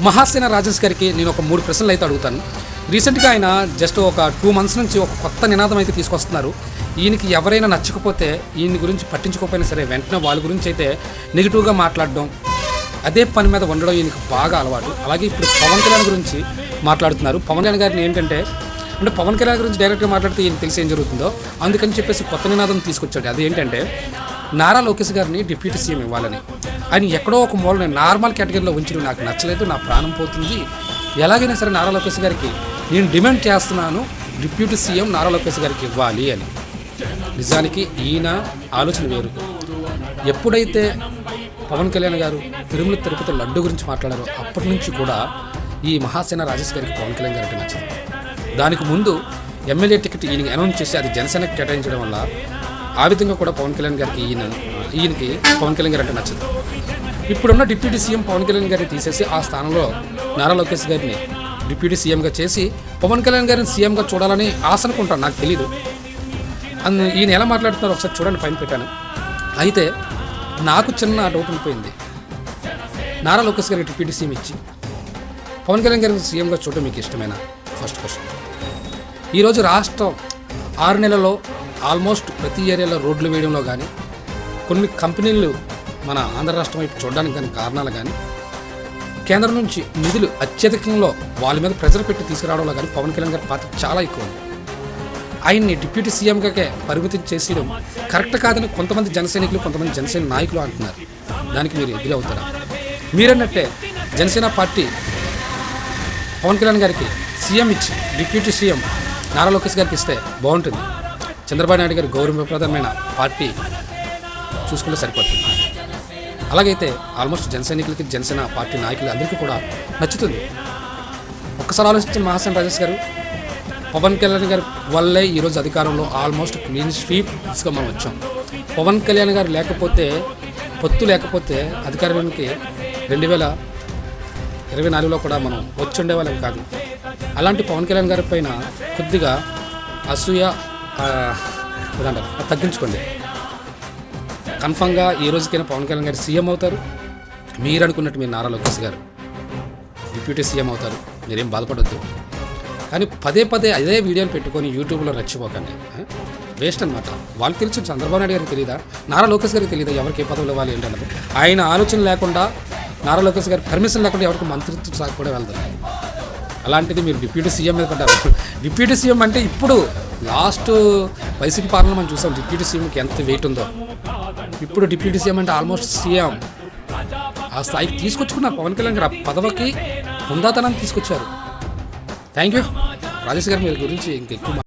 మహాసేన రాజేష్ గారికి నేను ఒక 3 ప్రశ్నలు అయితే అడుగుతాను. రీసెంట్గా ఆయన జస్ట్ ఒక 2 months నుంచి ఒక కొత్త నినాదం అయితే తీసుకొస్తున్నారు. ఈయనకి ఎవరైనా నచ్చకపోతే ఈయన గురించి పట్టించుకోకపోయినా సరే వెంటనే వాళ్ళ గురించి అయితే నెగిటివ్గా మాట్లాడడం, అదే పని మీద ఉండడం ఈయనకి బాగా అలవాటు. అలాగే ఇప్పుడు పవన్ కళ్యాణ్ గురించి మాట్లాడుతున్నారు. పవన్ కళ్యాణ్ గారిని ఏంటంటే పవన్ కళ్యాణ్ గురించి డైరెక్ట్గా మాట్లాడితే ఈయన తెలిసి ఏం జరుగుతుందో అందుకని చెప్పేసి కొత్త నినాదం తీసుకొచ్చాడు. అదేంటంటే నారా లోకేష్ గారిని డిప్యూటీ సీఎం ఇవ్వాలని. ఆయన ఎక్కడో ఒక మూలని నార్మల్ కేటగిరీలో ఉంచడం నాకు నచ్చలేదు, నా ప్రాణం పోతుంది, ఎలాగైనా సరే నారా లోకేష్ గారికి నేను డిమాండ్ చేస్తున్నాను, డిప్యూటీ సీఎం నారా లోకేష్ గారికి ఇవ్వాలి అని. నిజానికి ఈయన ఆలోచన వేరు. ఎప్పుడైతే పవన్ కళ్యాణ్ గారు తిరుమల తిరుపతి లడ్డు గురించి మాట్లాడారో అప్పటి నుంచి కూడా ఈ మహాసేన రాజేష్ గారికి పవన్ కళ్యాణ్ గారికి నచ్చదు. దానికి ముందు ఎమ్మెల్యే టికెట్ ఈయనకి అనౌన్స్ చేసి అది జనసేనకి కేటాయించడం వల్ల ఆ విధంగా కూడా పవన్ కళ్యాణ్ గారికి ఈయనకి పవన్ కళ్యాణ్ గారు అంటే నచ్చదు. ఇప్పుడున్న డిప్యూటీ సీఎం పవన్ కళ్యాణ్ గారిని తీసేసి ఆ స్థానంలో నారా లోకేష్ గారిని డిప్యూటీ సీఎంగా చేసి పవన్ కళ్యాణ్ గారిని సీఎంగా చూడాలని ఆశ అనుకుంటాను, నాకు తెలీదు. ఈయన ఎలా మాట్లాడుతున్నారో ఒకసారి చూడండి, పైన పెట్టాను. అయితే నాకు చిన్న డౌట్ ఉండిపోయింది. నారా లోకేష్ గారికి డిప్యూటీ సీఎం ఇచ్చి పవన్ కళ్యాణ్ గారిని సీఎంగా చూడటం మీకు ఇష్టమేనా? First question. ఈరోజు రాష్ట్రం 6 నెలల్లో ఆల్మోస్ట్ ప్రతి ఏరియాలో రోడ్లు వేయడంలో కానీ, కొన్ని కంపెనీలు మన ఆంధ్ర రాష్ట్రం వైపు చూడడానికి కానీ కారణాలు కానీ, కేంద్రం నుంచి నిధులు అత్యధికంలో వాళ్ళ మీద ప్రెజర్ పెట్టి తీసుకురావడంలో కానీ పవన్ కళ్యాణ్ గారి పాత్ర చాలా ఎక్కువ ఉంది. ఆయన్ని డిప్యూటీ సీఎంగా పరిమితం చేసేయడం కరెక్ట్ కాదని కొంతమంది జనసైనికులు, కొంతమంది జనసేన నాయకులు అంటున్నారు. దానికి మీరు ఎదురు అవుతారా? మీరన్నట్టే జనసేన పార్టీ పవన్ కళ్యాణ్ గారికి సీఎం ఇచ్చి డిప్యూటీ సీఎం నారా లోకేష్ గారికి ఇస్తే బాగుంటుంది. చంద్రబాబు నాయుడు గారి గౌరవప్రదమైన పార్టీ చూసుకుంటే సరిపోతుంది. అలాగైతే ఆల్మోస్ట్ జనసైనికులకి, జనసేన పార్టీ నాయకులు అందరికీ కూడా నచ్చుతుంది. ఒక్కసారి ఆలోచించిన మహాసేన రాజేష్ గారు, పవన్ కళ్యాణ్ గారి వల్లే ఈరోజు అధికారంలో ఆల్మోస్ట్ క్లీన్ స్వీప్స్గా మనం వచ్చాం. పవన్ కళ్యాణ్ గారు లేకపోతే, పొత్తు లేకపోతే అధికారానికి 2024లో కూడా మనం వచ్చి ఉండేవాళ్ళం కాదు. అలాంటి పవన్ కళ్యాణ్ గారి పైన కొద్దిగా అసూయ తగ్గించుకోండి. కన్ఫామ్గా ఈ రోజుకైనా పవన్ కళ్యాణ్ గారు సీఎం అవుతారు. మీరు అనుకున్నట్టు మీరు నారా లోకేష్ గారు డిప్యూటీ సీఎం అవుతారు, మీరేం బాధపడొద్దు. కానీ పదే పదే అదే వీడియోలు పెట్టుకొని యూట్యూబ్లో రెచ్చిపోకండి, వేస్ట్ అనమాట. వాళ్ళకి తెలుసు, చంద్రబాబు నాయుడు గారికి తెలియదా, నారా లోకేష్ గారికి తెలియదా ఎవరికి ఏ పదవులు ఇవ్వాలి ఏంటన్నది. ఆయన ఆలోచన లేకుండా, నారా లోకేష్ గారి పర్మిషన్ లేకుండా ఎవరికి మంత్రిత్వ శాఖ కూడా వెళ్తారు. అలాంటిది మీరు డిప్యూటీ సీఎం మీద పడ్డారు. డిప్యూటీ సీఎం అంటే ఇప్పుడు లాస్ట్ వైసీపీ పాలన మనం చూసాం డిప్యూటీ సీఎంకి ఎంత వెయిట్ ఉందో. ఇప్పుడు డిప్యూటీ సీఎం అంటే ఆల్మోస్ట్ సీఎం ఆ స్థాయికి తీసుకొచ్చుకున్నారు పవన్ కళ్యాణ్ గారు. ఆ పదవికి హుందాతనాన్ని తీసుకొచ్చారు. థ్యాంక్ యూ రాజేష్ గారు. మీ గురించి ఇంకెక్కువ